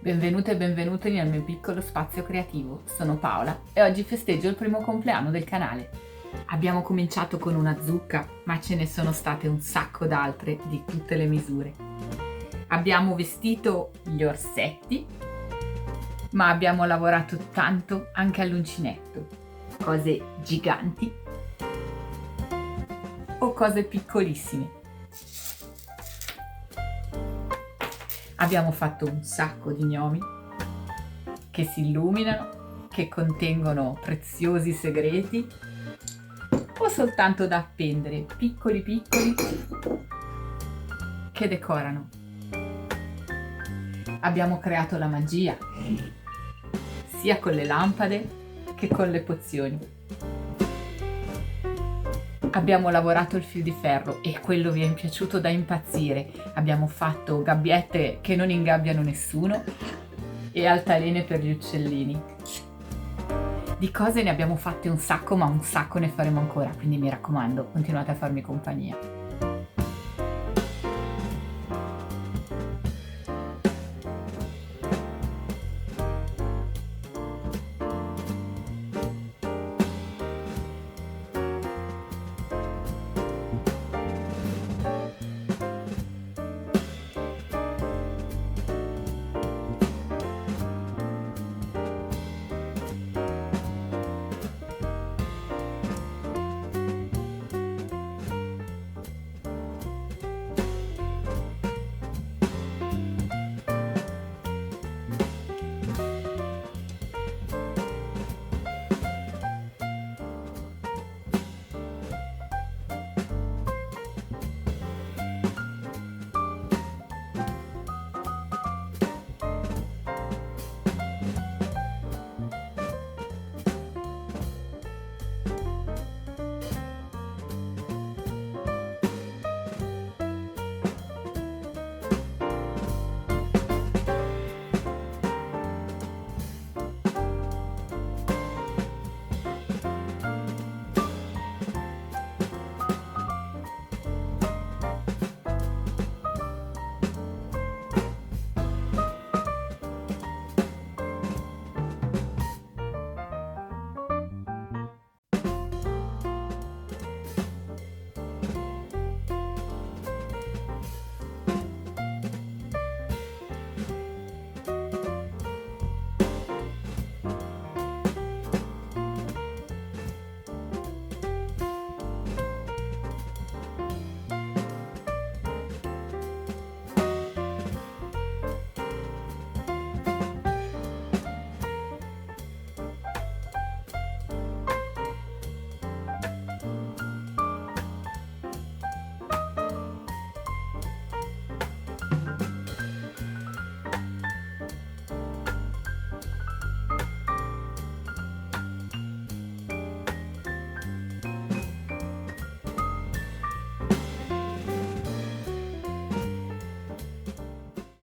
Benvenute e benvenuti nel mio piccolo spazio creativo. Sono Paola e oggi festeggio il primo compleanno del canale. Abbiamo cominciato con una zucca, ma ce ne sono state un sacco d'altre di tutte le misure. Abbiamo vestito gli orsetti, ma abbiamo lavorato tanto anche all'uncinetto. Cose giganti o cose piccolissime. Abbiamo fatto un sacco di gnomi che si illuminano, che contengono preziosi segreti o soltanto da appendere, piccoli che decorano. Abbiamo creato la magia, sia con le lampade che con le pozioni. Abbiamo lavorato il fil di ferro e quello vi è piaciuto da impazzire. Abbiamo fatto gabbiette che non ingabbiano nessuno e altalene per gli uccellini. Di cose ne abbiamo fatte un sacco, ma un sacco ne faremo ancora, quindi mi raccomando, continuate a farmi compagnia.